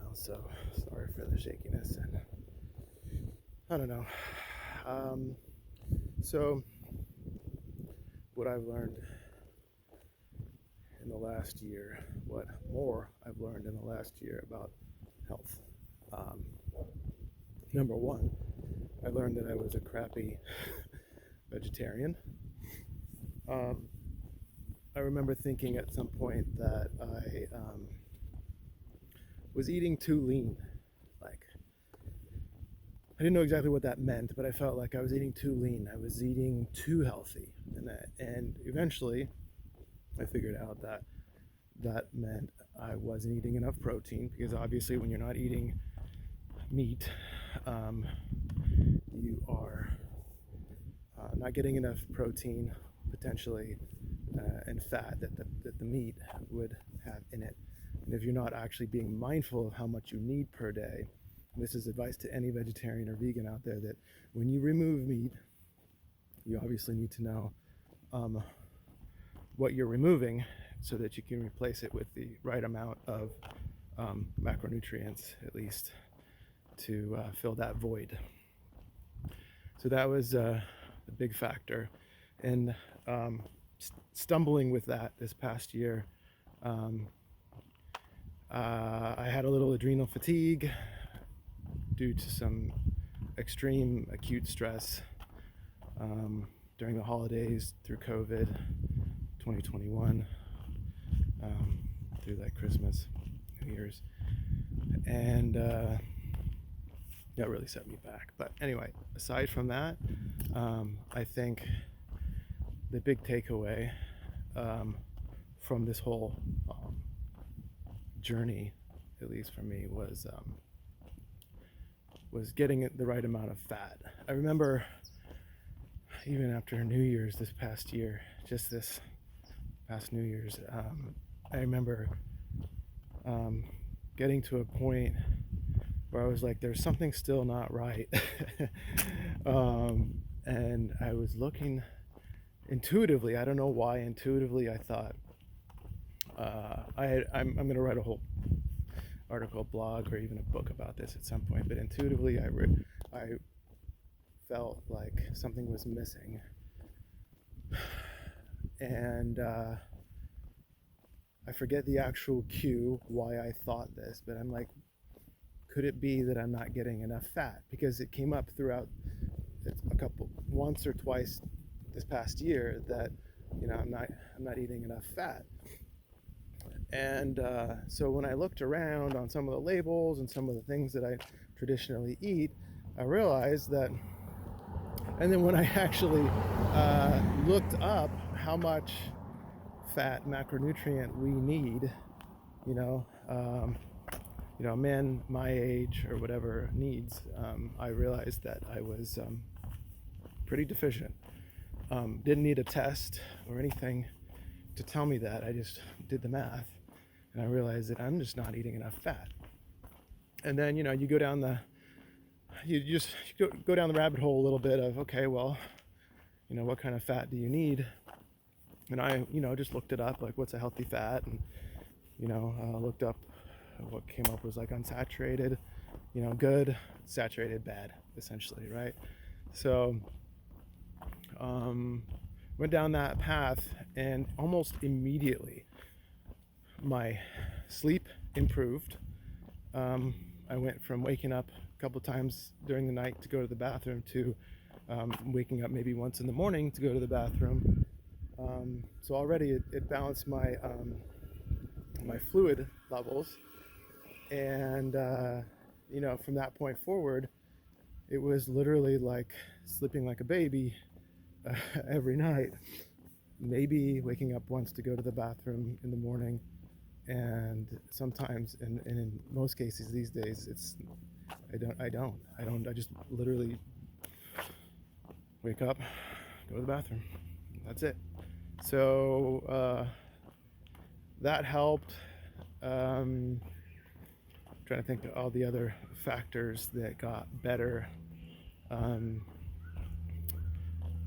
now, so sorry for the shakiness. And I don't know. Um, so, what I've learned in the last year, what more I've learned in the last year about health. Um, Number one, I learned that I was a crappy vegetarian. Um, I remember thinking at some point that I was eating too lean. Like, I didn't know exactly what that meant, but I felt like I was eating too lean. I was eating too healthy, and eventually, I figured out that that meant I wasn't eating enough protein because obviously, when you're not eating meat, um, you are not getting enough protein potentially and fat that the meat would have in it. And if you're not actually being mindful of how much you need per day, and this is advice to any vegetarian or vegan out there, that when you remove meat, you obviously need to know what you're removing so that you can replace it with the right amount of macronutrients, at least, to fill that void. So that was a big factor. And stumbling with that this past year, um, I had a little adrenal fatigue due to some extreme acute stress during the holidays through COVID 2021, through like Christmas, New Year's. And that really set me back. But anyway, aside from that, I think the big takeaway from this whole journey, at least for me, was getting the right amount of fat. I remember even after New Year's this past year, just this past New Year's, I remember getting to a point where I was like, there's something still not right. And I was looking intuitively, I don't know why, intuitively I thought, I'm going to write a whole article, blog, or even a book about this at some point, but intuitively I felt like something was missing. And I forget the actual cue why I thought this, but I'm like, could it be that I'm not getting enough fat? Because it came up throughout once or twice this past year that I'm not eating enough fat. And so when I looked around on some of the labels and some of the things that I traditionally eat, I realized that. And then when I actually looked up how much fat macronutrient we need, you know, a man my age or whatever needs, I realized that I was pretty deficient. Didn't need a test or anything to tell me that. I just did the math, and I realized that I'm just not eating enough fat. And then you go down the go down the rabbit hole a little bit of, okay, well, what kind of fat do you need? And I just looked it up, like what's a healthy fat, and looked up what came up was like unsaturated, good, saturated, bad, essentially, right? So went down that path, and almost immediately my sleep improved. I went from waking up a couple times during the night to go to the bathroom to waking up maybe once in the morning to go to the bathroom. So already it balanced my fluid levels, and from that point forward, it was literally like sleeping like a baby every night. Maybe waking up once to go to the bathroom in the morning, and sometimes, and in most cases these days, I just literally wake up, go to the bathroom. That's it. So that helped. Trying to think of all the other factors that got better.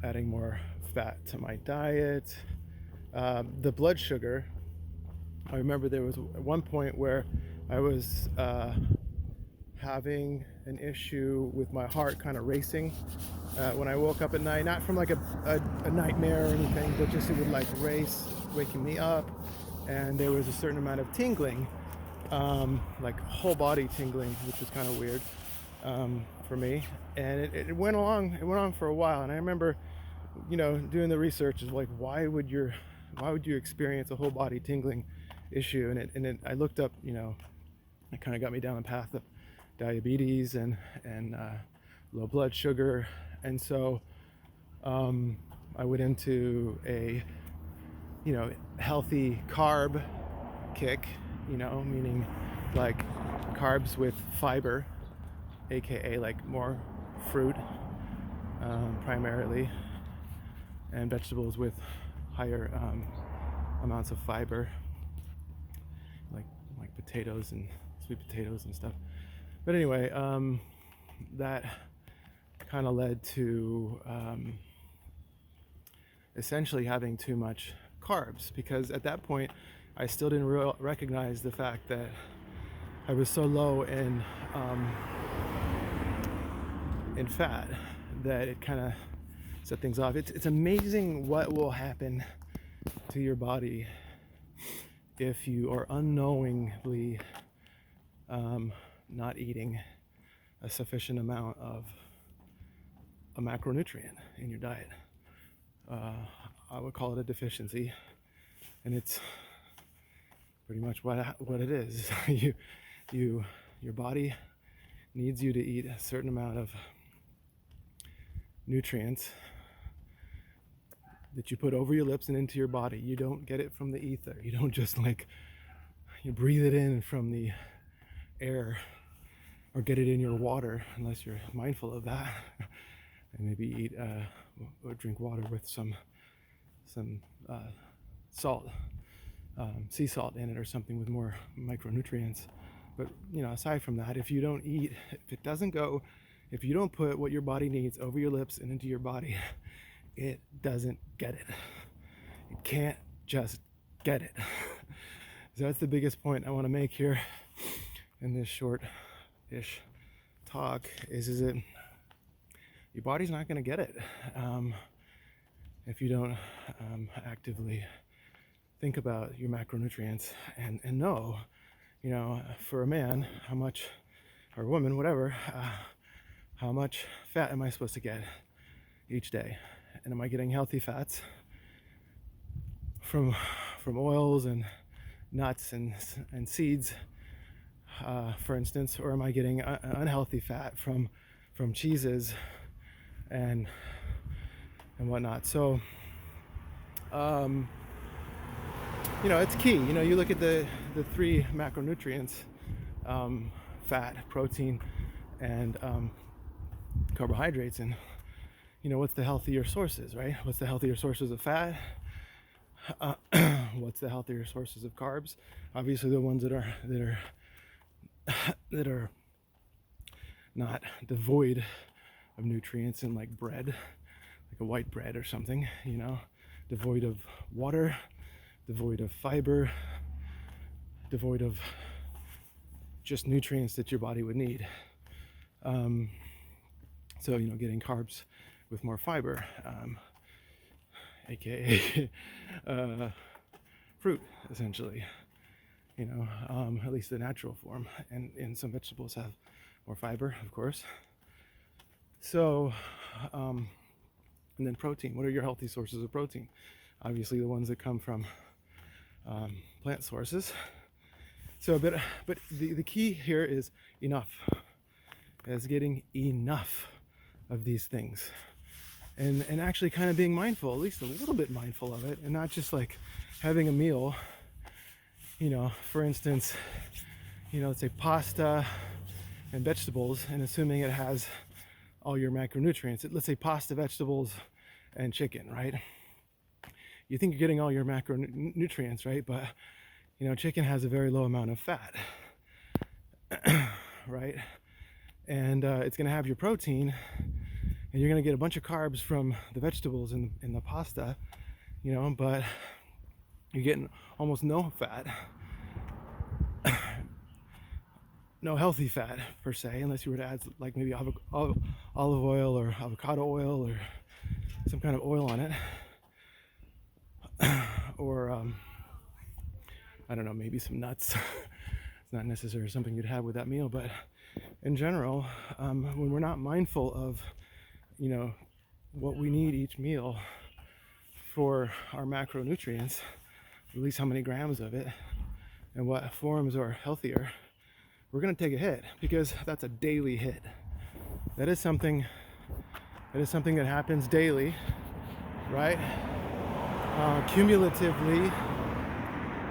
Adding more fat to my diet. The blood sugar I remember there was at one point where I was having an issue with my heart kind of racing when I woke up at night, not from like a nightmare or anything, but just it would like race, waking me up. And there was a certain amount of tingling, like whole body tingling, which was kind of weird for me. And it went on for a while. And I remember, doing the research is like, why would you experience a whole body tingling issue? And I looked up, it kind of got me down the path of diabetes and low blood sugar. And so I went into a healthy carb kick, meaning like carbs with fiber, aka like more fruit primarily, and vegetables with higher amounts of fiber, like potatoes and sweet potatoes and stuff. But anyway, that kind of led to essentially having too much carbs, because at that point I still didn't recognize the fact that I was so low in fat that it kind of set things off. It's amazing what will happen to your body if you are unknowingly not eating a sufficient amount of a macronutrient in your diet. I would call it a deficiency, and it's pretty much what it is. Your body needs you to eat a certain amount of nutrients that you put over your lips and into your body. You don't get it from the ether. You don't just you breathe it in from the air or get it in your water, unless you're mindful of that. And maybe eat or drink water with some salt, sea salt in it, or something with more micronutrients. But aside from that, if you don't eat, if you don't put what your body needs over your lips and into your body, it doesn't get it. It can't just get it. So that's the biggest point I want to make here in this short-ish talk is that your body's not going to get it if you don't actively think about your macronutrients and know, for a man, how much, or a woman, whatever, how much fat am I supposed to get each day? And am I getting healthy fats from oils and nuts and seeds, for instance, or am I getting unhealthy fat from cheeses and whatnot? So it's key. You look at the three macronutrients, fat, protein, and carbohydrates, and what's the healthier sources, right? What's the healthier sources of fat? What's the healthier sources of carbs? Obviously the ones that are not devoid of nutrients, in like bread, like a white bread or something, devoid of water, devoid of fiber, devoid of just nutrients that your body would need. So getting carbs with more fiber, aka fruit, essentially, at least the natural form, and some vegetables have more fiber, of course. So and then protein. What are your healthy sources of protein? Obviously the ones that come from plant sources. So but the key here is enough, is getting enough of these things, and actually kind of being mindful, at least a little bit mindful of it, and not just like having a meal, for instance, let's say pasta and vegetables, and assuming it has all your macronutrients. Let's say pasta, vegetables, and chicken, right? You think you're getting all your macronutrients, right? But chicken has a very low amount of fat, right? And it's going to have your protein, and you're going to get a bunch of carbs from the vegetables in the pasta, but you're getting almost no fat no healthy fat per se, unless you were to add like maybe olive oil or avocado oil or some kind of oil on it, or I don't know, maybe some nuts. It's not necessarily something you'd have with that meal, but in general, when we're not mindful of, what we need each meal for our macronutrients, at least how many grams of it, and what forms are healthier, we're going to take a hit, because that's a daily hit. That is something that happens daily, right? Cumulatively,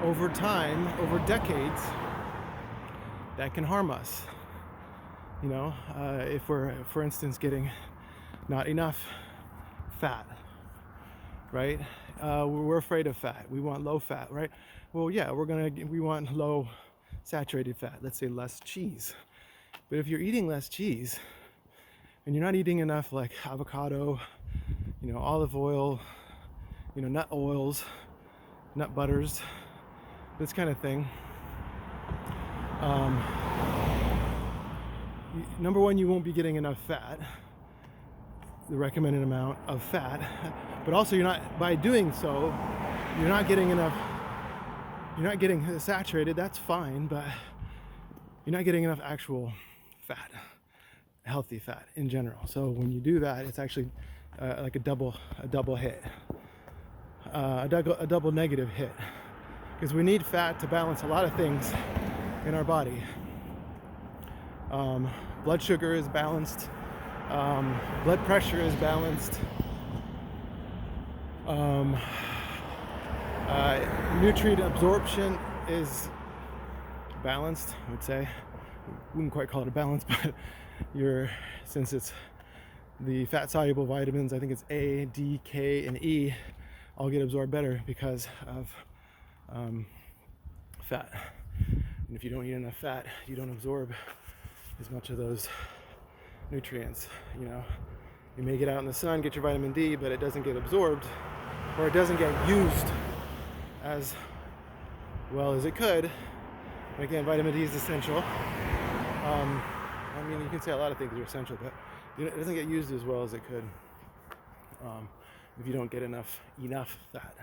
over time, over decades, that can harm us. If we're, for instance, getting not enough fat, right? We're afraid of fat. We want low fat, right? Well, yeah, we want low saturated fat. Let's say less cheese. But if you're eating less cheese and you're not eating enough like avocado, olive oil, nut oils, nut butters, this kind of thing. Number one, you won't be getting enough fat, the recommended amount of fat, but also by doing so, you're not getting saturated. That's fine, but you're not getting enough actual fat, healthy fat in general. So when you do that, it's actually like a double hit, a double negative hit, because we need fat to balance a lot of things in our body. Blood sugar is balanced, blood pressure is balanced, nutrient absorption is balanced, I would say. Wouldn't quite call it a balance, but since it's the fat soluble vitamins, I think it's A, D, K, and E, all get absorbed better because of fat. And if you don't eat enough fat, you don't absorb as much of those nutrients. You may get out in the sun, get your vitamin D, but it doesn't get absorbed, or it doesn't get used as well as it could. And again, vitamin D is essential. You can say a lot of things are essential, but it doesn't get used as well as it could if you don't get enough fat.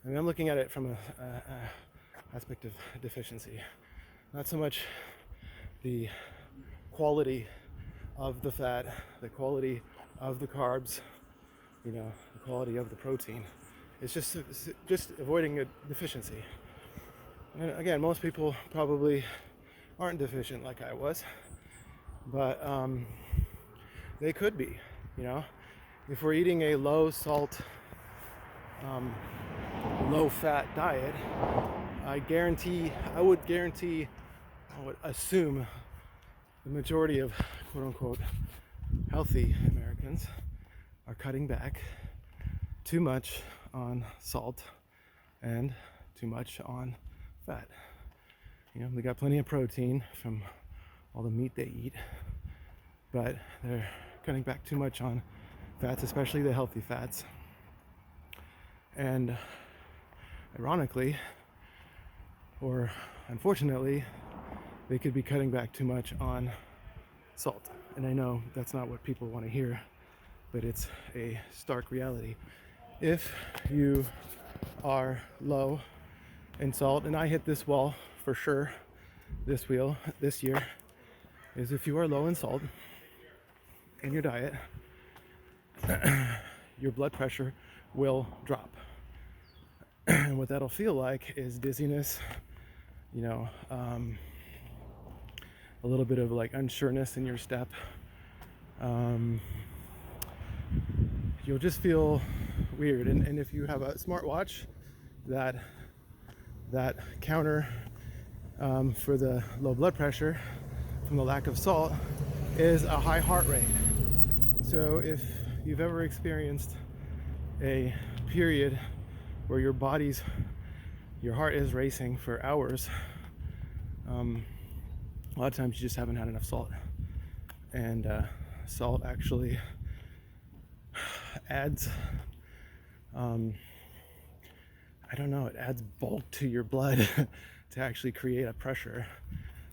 I'm looking at it from a aspect of deficiency, not so much the quality of the fat, the quality of the carbs, the quality of the protein. It's just avoiding a deficiency. And again, most people probably aren't deficient like I was, but they could be. If we're eating a low salt, low fat diet, I would assume the majority of quote unquote healthy Americans are cutting back too much on salt and too much on fat. They got plenty of protein from all the meat they eat, but they're cutting back too much on fats, especially the healthy fats. And ironically, or unfortunately, they could be cutting back too much on salt. And I know that's not what people want to hear, but it's a stark reality. If you are low in salt, and I hit this wall for sure this year, is if you are low in salt in your diet, your blood pressure will drop. And what that'll feel like is dizziness, a little bit of like unsureness in your step. You'll just feel weird. And if you have a smartwatch, that counter for the low blood pressure from the lack of salt is a high heart rate. So if you've ever experienced a period where your heart is racing for hours, a lot of times you just haven't had enough salt. And salt actually adds, it adds bulk to your blood to actually create a pressure.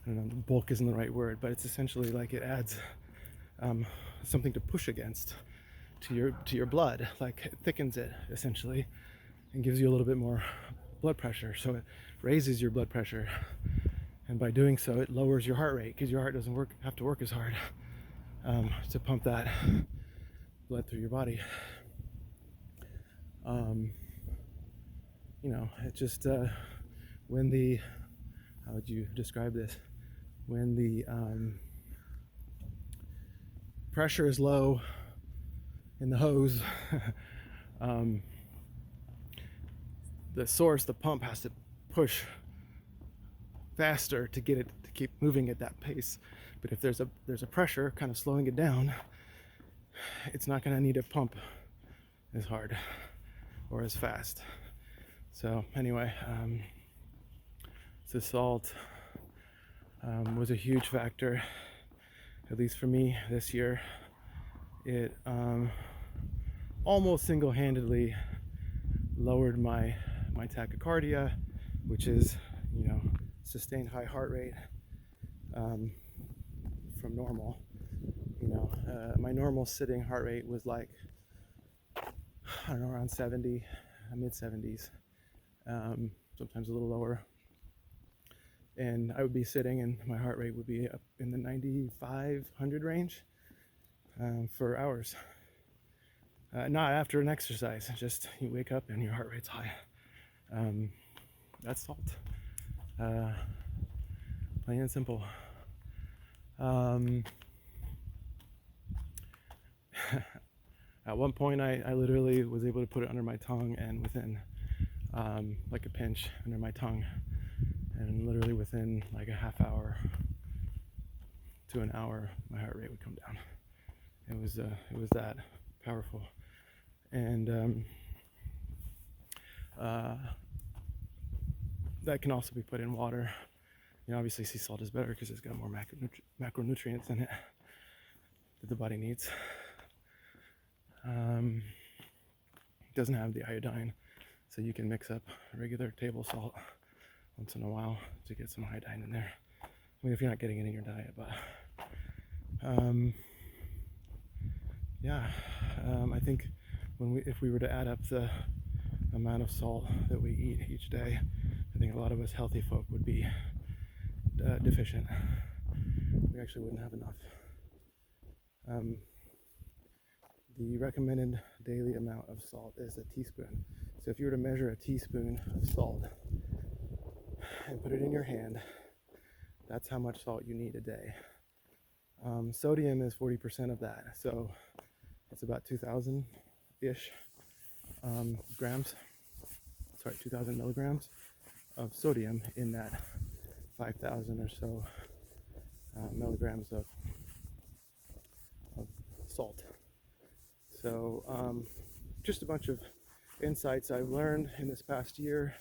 I don't know, bulk isn't the right word, but it's essentially like it adds something to push against to your blood, like it thickens it essentially, and gives you a little bit more blood pressure. So it raises your blood pressure, and by doing so, it lowers your heart rate because your heart doesn't have to work as hard to pump that blood through your body. It just when the how would you describe this? When the pressure is low in the hose, the source, the pump, has to push faster to get it to keep moving at that pace. But if there's a pressure kind of slowing it down, it's not going to need to pump as hard or as fast. So anyway, the salt was a huge factor, at least for me this year. It almost single-handedly lowered my tachycardia, which is, sustained high heart rate from normal. My normal sitting heart rate was like, I don't know, around 70, mid 70s, sometimes a little lower. And I would be sitting and my heart rate would be up in the 95-100 range for hours. Not after an exercise, just you wake up and your heart rate's high. That's salt. Plain and simple. At one point, I literally was able to put it under my tongue, and within like a pinch under my tongue, and literally within like a half hour to an hour, my heart rate would come down. It was that powerful, and that can also be put in water. Obviously sea salt is better because it's got more macronutrients in it that the body needs. It doesn't have the iodine, so you can mix up regular table salt once in a while to get some iodine in there. I mean, if you're not getting it in your diet, but I think if we were to add up the amount of salt that we eat each day, I think a lot of us healthy folk would be deficient. We actually wouldn't have enough. The recommended daily amount of salt is a teaspoon. So if you were to measure a teaspoon of salt and put it in your hand, that's how much salt you need a day. Sodium is 40% of that, so it's about 2,000-ish grams. 2,000 milligrams of sodium in that 5,000 or so milligrams of salt. So just a bunch of insights I've learned in this past year.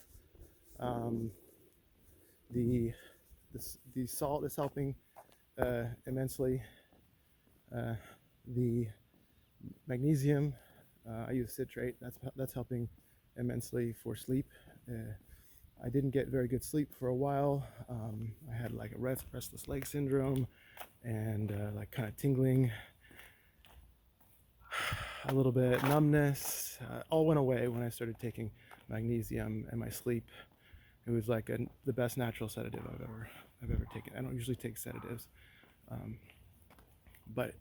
The salt is helping immensely. The magnesium, I use citrate. That's helping immensely for sleep. I didn't get very good sleep for a while. I had like a restless leg syndrome and like kind of tingling, a little bit numbness. All went away when I started taking magnesium, and my sleep, it was like the best natural sedative I've ever taken. I don't usually take sedatives, but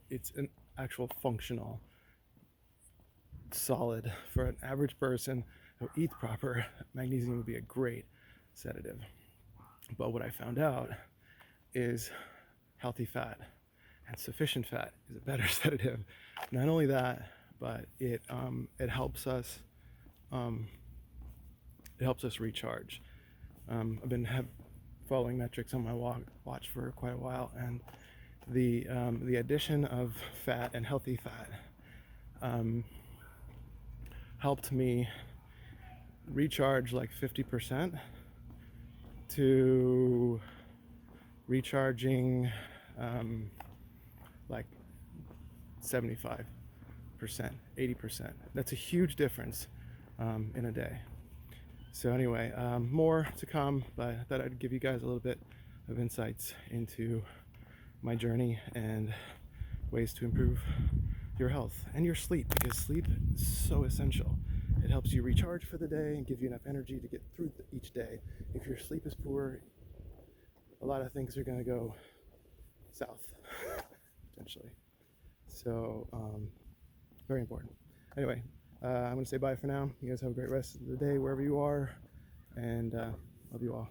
it's an actual functional, solid, for an average person who eats proper. Magnesium would be a great sedative. But what I found out is healthy fat and sufficient fat is a better sedative. Not only that, but it helps us recharge. I've been following metrics on my watch for quite a while, and the addition of fat and healthy fat helped me recharge like 50% to recharging like 75%, 80%. That's a huge difference in a day. So anyway, more to come, but I thought I'd give you guys a little bit of insights into my journey and ways to improve your health and your sleep, because sleep is so essential. It helps you recharge for the day and give you enough energy to get through each day. If your sleep is poor, a lot of things are going to go south, potentially. So, very important. Anyway, I'm going to say bye for now. You guys have a great rest of the day wherever you are, and love you all.